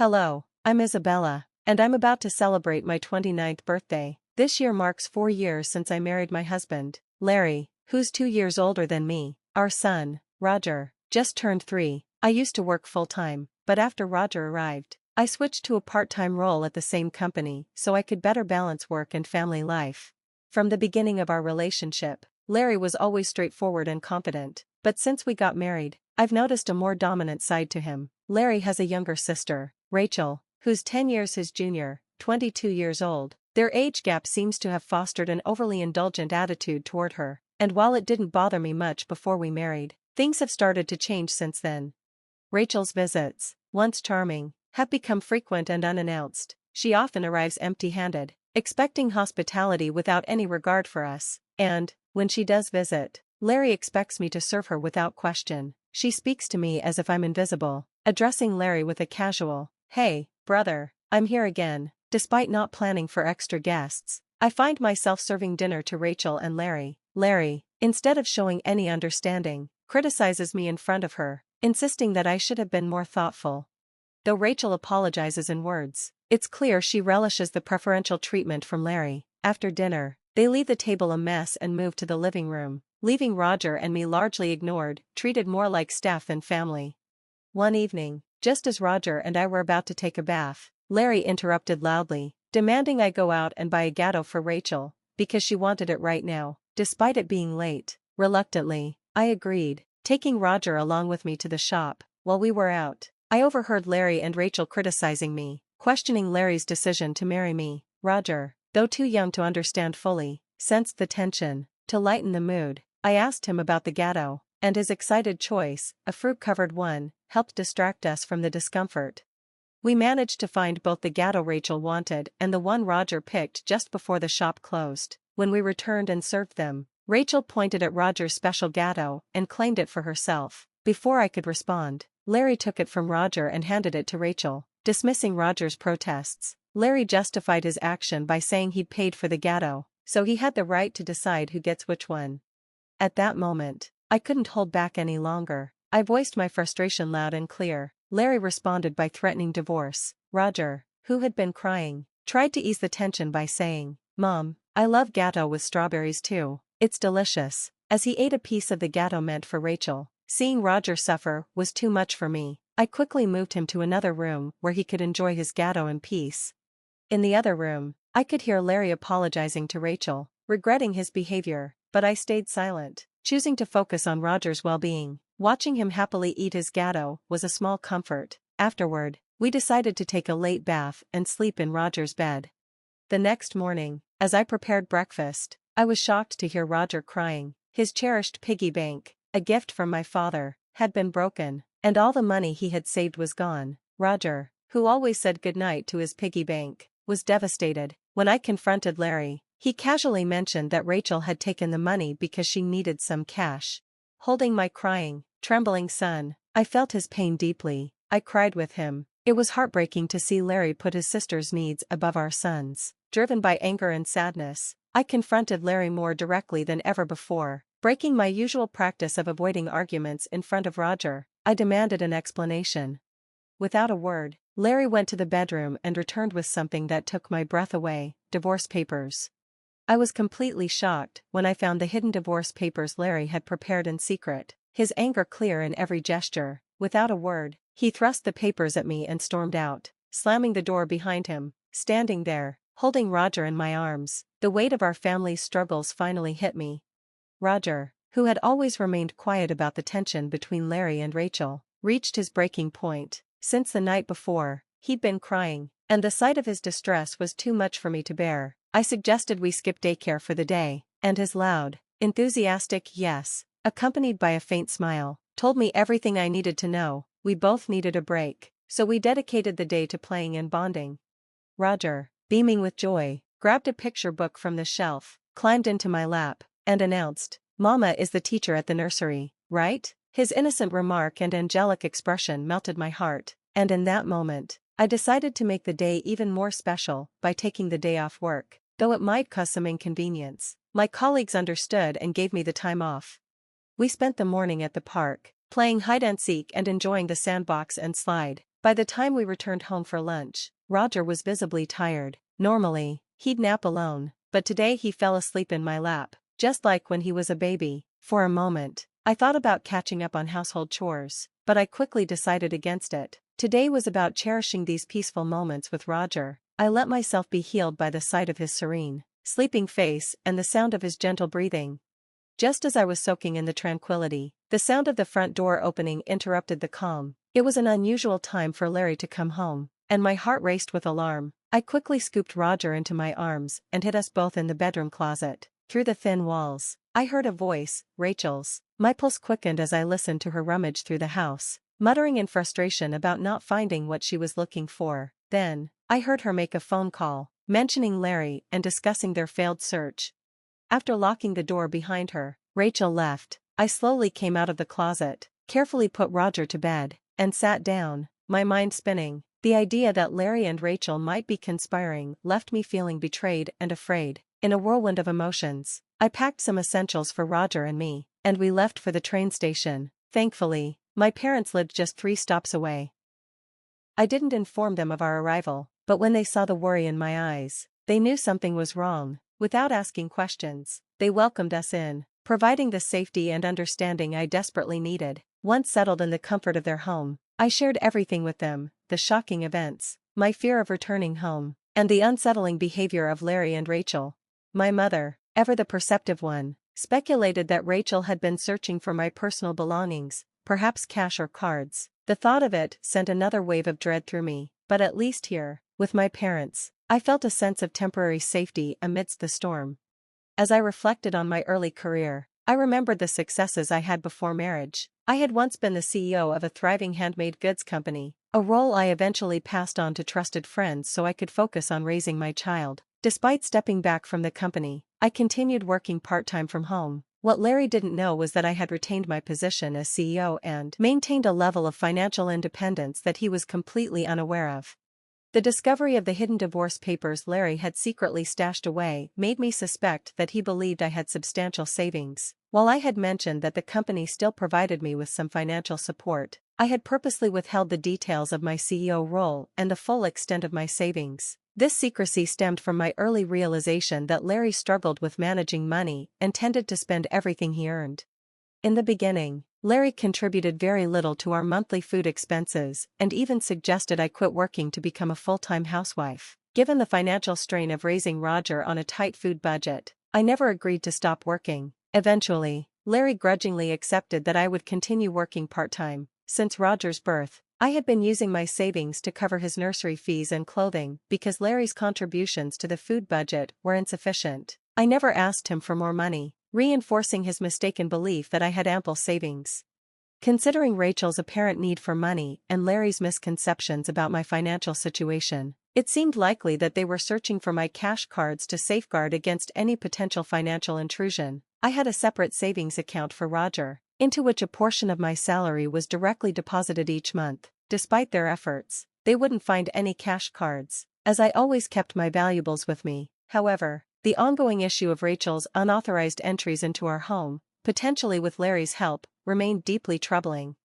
Hello, I'm Isabella, and I'm about to celebrate my 29th birthday. This year marks 4 years since I married my husband, Larry, who's 2 years older than me. Our son, Roger, just turned 3. I used to work full-time, but after Roger arrived, I switched to a part-time role at the same company so I could better balance work and family life. From the beginning of our relationship, Larry was always straightforward and confident, but since we got married, I've noticed a more dominant side to him. Larry has a younger sister, Rachel, who's 10 years his junior, 22 years old. Their age gap seems to have fostered an overly indulgent attitude toward her, and while it didn't bother me much before we married, things have started to change since then. Rachel's visits, once charming, have become frequent and unannounced. She often arrives empty-handed, expecting hospitality without any regard for us, and, when she does visit, Larry expects me to serve her without question. She speaks to me as if I'm invisible, addressing Larry with a casual, "Hey, brother, I'm here again." Despite not planning for extra guests, I find myself serving dinner to Rachel and Larry. Larry, instead of showing any understanding, criticizes me in front of her, insisting that I should have been more thoughtful. Though Rachel apologizes in words, it's clear she relishes the preferential treatment from Larry. After dinner, they leave the table a mess and move to the living room, leaving Roger and me largely ignored, treated more like staff than family. One evening, just as Roger and I were about to take a bath, Larry interrupted loudly, demanding I go out and buy a gatto for Rachel, because she wanted it right now. Despite it being late, reluctantly, I agreed, taking Roger along with me to the shop. While we were out, I overheard Larry and Rachel criticizing me, questioning Larry's decision to marry me. Roger, though too young to understand fully, sensed the tension. To lighten the mood, I asked him about the gatto, and his excited choice, a fruit-covered one, helped distract us from the discomfort. We managed to find both the gatto Rachel wanted and the one Roger picked just before the shop closed. When we returned and served them, Rachel pointed at Roger's special gatto and claimed it for herself. Before I could respond, Larry took it from Roger and handed it to Rachel. Dismissing Roger's protests, Larry justified his action by saying he'd paid for the gatto, so he had the right to decide who gets which one. At that moment, I couldn't hold back any longer. I voiced my frustration loud and clear. Larry responded by threatening divorce. Roger, who had been crying, tried to ease the tension by saying, "Mom, I love gatto with strawberries too. It's delicious." As he ate a piece of the gatto meant for Rachel, seeing Roger suffer was too much for me. I quickly moved him to another room where he could enjoy his gatto in peace. In the other room, I could hear Larry apologizing to Rachel, regretting his behavior, but I stayed silent, choosing to focus on Roger's well-being. Watching him happily eat his gatto was a small comfort. Afterward, we decided to take a late bath and sleep in Roger's bed. The next morning, as I prepared breakfast, I was shocked to hear Roger crying. His cherished piggy bank, a gift from my father, had been broken, and all the money he had saved was gone. Roger, who always said goodnight to his piggy bank, was devastated. When I confronted Larry, he casually mentioned that Rachel had taken the money because she needed some cash. Holding my crying, trembling son, I felt his pain deeply. I cried with him. It was heartbreaking to see Larry put his sister's needs above our son's. Driven by anger and sadness, I confronted Larry more directly than ever before. Breaking my usual practice of avoiding arguments in front of Roger, I demanded an explanation. Without a word, Larry went to the bedroom and returned with something that took my breath away: divorce papers. I was completely shocked when I found the hidden divorce papers Larry had prepared in secret, his anger clear in every gesture. Without a word, he thrust the papers at me and stormed out, slamming the door behind him. Standing there, holding Roger in my arms, the weight of our family's struggles finally hit me. Roger, who had always remained quiet about the tension between Larry and Rachel, reached his breaking point. Since the night before, he'd been crying, and the sight of his distress was too much for me to bear. I suggested we skip daycare for the day, and his loud, enthusiastic yes, accompanied by a faint smile, told me everything I needed to know. We both needed a break, so we dedicated the day to playing and bonding. Roger, beaming with joy, grabbed a picture book from the shelf, climbed into my lap, and announced, "Mama is the teacher at the nursery, right?" His innocent remark and angelic expression melted my heart, and in that moment, I decided to make the day even more special by taking the day off work. Though it might cause some inconvenience, my colleagues understood and gave me the time off. We spent the morning at the park, playing hide-and-seek and enjoying the sandbox and slide. By the time we returned home for lunch, Roger was visibly tired. Normally, he'd nap alone, but today he fell asleep in my lap, just like when he was a baby. For a moment, I thought about catching up on household chores, but I quickly decided against it. Today was about cherishing these peaceful moments with Roger. I let myself be healed by the sight of his serene, sleeping face and the sound of his gentle breathing. Just as I was soaking in the tranquility, the sound of the front door opening interrupted the calm. It was an unusual time for Larry to come home, and my heart raced with alarm. I quickly scooped Roger into my arms and hid us both in the bedroom closet. Through the thin walls, I heard a voice, Rachel's. My pulse quickened as I listened to her rummage through the house, muttering in frustration about not finding what she was looking for. Then, I heard her make a phone call, mentioning Larry and discussing their failed search. After locking the door behind her, Rachel left. I slowly came out of the closet, carefully put Roger to bed, and sat down, my mind spinning. The idea that Larry and Rachel might be conspiring left me feeling betrayed and afraid. In a whirlwind of emotions, I packed some essentials for Roger and me, and we left for the train station. Thankfully, my parents lived just 3 stops away. I didn't inform them of our arrival, but when they saw the worry in my eyes, they knew something was wrong. Without asking questions, they welcomed us in, providing the safety and understanding I desperately needed. Once settled in the comfort of their home, I shared everything with them, the shocking events, my fear of returning home, and the unsettling behavior of Larry and Rachel. My mother, ever the perceptive one, speculated that Rachel had been searching for my personal belongings, perhaps cash or cards. The thought of it sent another wave of dread through me, but at least here, with my parents, I felt a sense of temporary safety amidst the storm. As I reflected on my early career, I remembered the successes I had before marriage. I had once been the CEO of a thriving handmade goods company, a role I eventually passed on to trusted friends so I could focus on raising my child. Despite stepping back from the company, I continued working part-time from home. What Larry didn't know was that I had retained my position as CEO and maintained a level of financial independence that he was completely unaware of. The discovery of the hidden divorce papers Larry had secretly stashed away made me suspect that he believed I had substantial savings. While I had mentioned that the company still provided me with some financial support, I had purposely withheld the details of my CEO role and the full extent of my savings. This secrecy stemmed from my early realization that Larry struggled with managing money and tended to spend everything he earned. In the beginning, Larry contributed very little to our monthly food expenses and even suggested I quit working to become a full-time housewife. Given the financial strain of raising Roger on a tight food budget, I never agreed to stop working. Eventually, Larry grudgingly accepted that I would continue working part-time. Since Roger's birth, I had been using my savings to cover his nursery fees and clothing because Larry's contributions to the food budget were insufficient. I never asked him for more money, reinforcing his mistaken belief that I had ample savings. Considering Rachel's apparent need for money and Larry's misconceptions about my financial situation, it seemed likely that they were searching for my cash cards to safeguard against any potential financial intrusion. I had a separate savings account for Roger, into which a portion of my salary was directly deposited each month. Despite their efforts, they wouldn't find any cash cards, as I always kept my valuables with me. However, the ongoing issue of Rachel's unauthorized entries into our home, potentially with Larry's help, remained deeply troubling.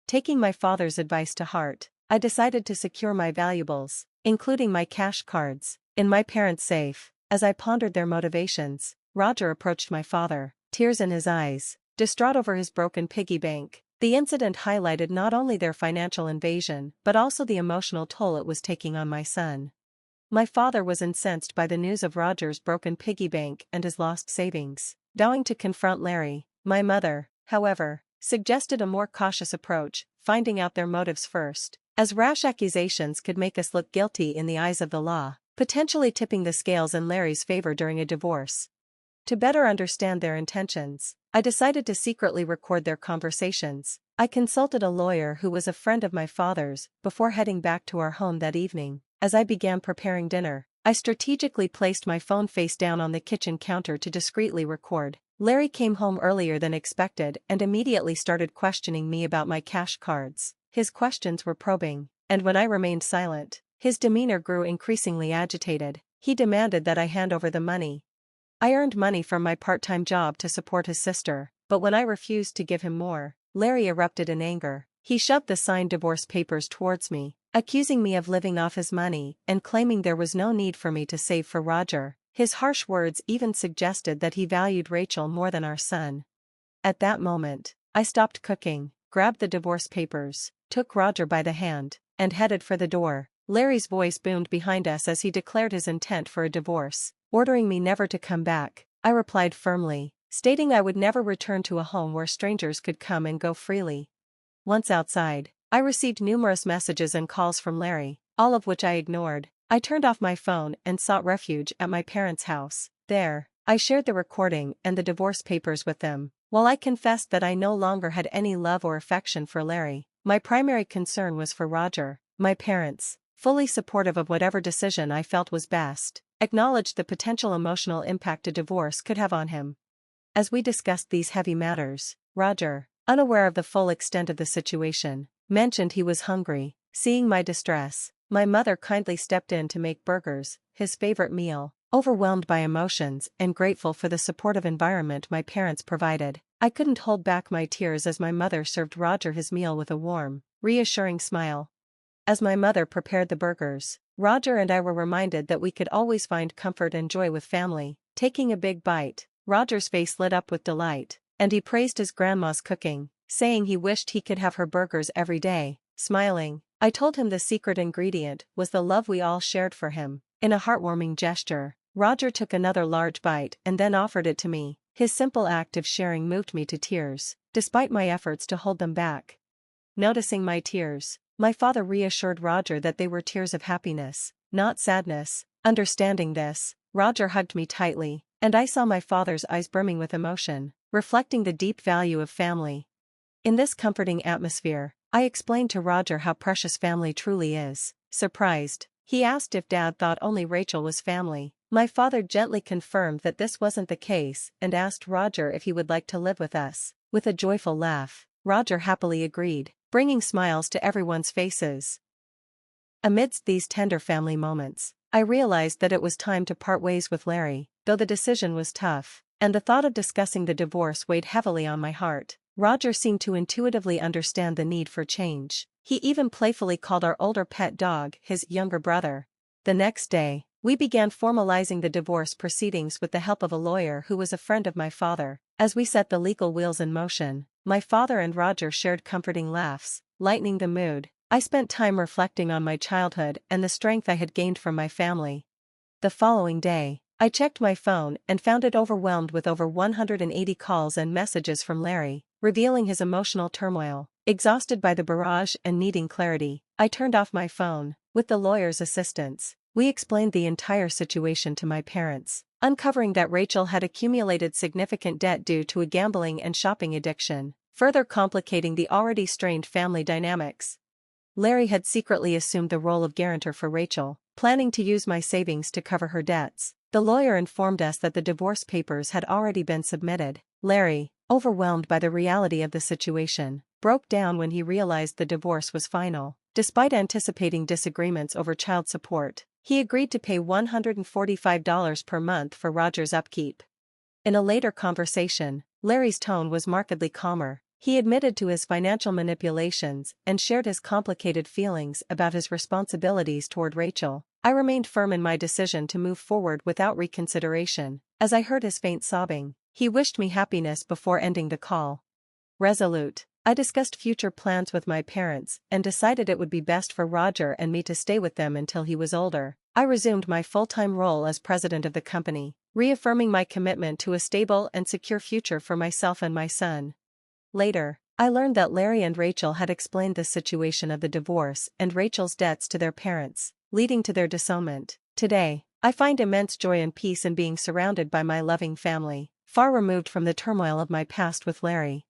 Taking my father's advice to heart, I decided to secure my valuables, including my cash cards, in my parents' safe. As I pondered their motivations, Roger approached my father, tears in his eyes, distraught over his broken piggy bank. The incident highlighted not only their financial invasion but also the emotional toll it was taking on my son. My father was incensed by the news of Roger's broken piggy bank and his lost savings. Vowing to confront Larry, my mother, however, suggested a more cautious approach, finding out their motives first, as rash accusations could make us look guilty in the eyes of the law, potentially tipping the scales in Larry's favor during a divorce. To better understand their intentions, I decided to secretly record their conversations. I consulted a lawyer who was a friend of my father's before heading back to our home that evening. As I began preparing dinner, I strategically placed my phone face down on the kitchen counter to discreetly record. Larry came home earlier than expected and immediately started questioning me about my cash cards. His questions were probing, and when I remained silent, his demeanor grew increasingly agitated. He demanded that I hand over the money. I earned money from my part-time job to support his sister, but when I refused to give him more, Larry erupted in anger. He shoved the signed divorce papers towards me, accusing me of living off his money and claiming there was no need for me to save for Roger. His harsh words even suggested that he valued Rachel more than our son. At that moment, I stopped cooking, grabbed the divorce papers, took Roger by the hand, and headed for the door. Larry's voice boomed behind us as he declared his intent for a divorce, ordering me never to come back. I replied firmly, stating I would never return to a home where strangers could come and go freely. Once outside, I received numerous messages and calls from Larry, all of which I ignored. I turned off my phone and sought refuge at my parents' house. There, I shared the recording and the divorce papers with them. While I confessed that I no longer had any love or affection for Larry, my primary concern was for Roger. My parents, fully supportive of whatever decision I felt was best, acknowledged the potential emotional impact a divorce could have on him. As we discussed these heavy matters, Roger, unaware of the full extent of the situation, mentioned he was hungry. Seeing my distress, my mother kindly stepped in to make burgers, his favorite meal. Overwhelmed by emotions and grateful for the supportive environment my parents provided, I couldn't hold back my tears as my mother served Roger his meal with a warm, reassuring smile. As my mother prepared the burgers, Roger and I were reminded that we could always find comfort and joy with family. Taking a big bite, Roger's face lit up with delight, and he praised his grandma's cooking, saying he wished he could have her burgers every day. Smiling, I told him the secret ingredient was the love we all shared for him. In a heartwarming gesture, Roger took another large bite and then offered it to me. His simple act of sharing moved me to tears, despite my efforts to hold them back. Noticing my tears, my father reassured Roger that they were tears of happiness, not sadness. Understanding this, Roger hugged me tightly, and I saw my father's eyes brimming with emotion, reflecting the deep value of family. In this comforting atmosphere, I explained to Roger how precious family truly is. Surprised, he asked if Dad thought only Rachel was family. My father gently confirmed that this wasn't the case and asked Roger if he would like to live with us. With a joyful laugh, Roger happily agreed, bringing smiles to everyone's faces. Amidst these tender family moments, I realized that it was time to part ways with Larry. Though the decision was tough, and the thought of discussing the divorce weighed heavily on my heart, Roger seemed to intuitively understand the need for change. He even playfully called our older pet dog his younger brother. The next day, we began formalizing the divorce proceedings with the help of a lawyer who was a friend of my father. As we set the legal wheels in motion, my father and Roger shared comforting laughs, lightening the mood. I spent time reflecting on my childhood and the strength I had gained from my family. The following day, I checked my phone and found it overwhelmed with over 180 calls and messages from Larry, revealing his emotional turmoil. Exhausted by the barrage and needing clarity, I turned off my phone. With the lawyer's assistance, we explained the entire situation to my parents, uncovering that Rachel had accumulated significant debt due to a gambling and shopping addiction, further complicating the already strained family dynamics. Larry had secretly assumed the role of guarantor for Rachel, planning to use my savings to cover her debts. The lawyer informed us that the divorce papers had already been submitted. Larry, overwhelmed by the reality of the situation, broke down when he realized the divorce was final. Despite anticipating disagreements over child support, he agreed to pay $145 per month for Roger's upkeep. In a later conversation, Larry's tone was markedly calmer. He admitted to his financial manipulations and shared his complicated feelings about his responsibilities toward Rachel. I remained firm in my decision to move forward without reconsideration. As I heard his faint sobbing, he wished me happiness before ending the call. Resolute, I discussed future plans with my parents and decided it would be best for Roger and me to stay with them until he was older. I resumed my full-time role as president of the company, reaffirming my commitment to a stable and secure future for myself and my son. Later, I learned that Larry and Rachel had explained the situation of the divorce and Rachel's debts to their parents, leading to their disownment. Today, I find immense joy and peace in being surrounded by my loving family, far removed from the turmoil of my past with Larry.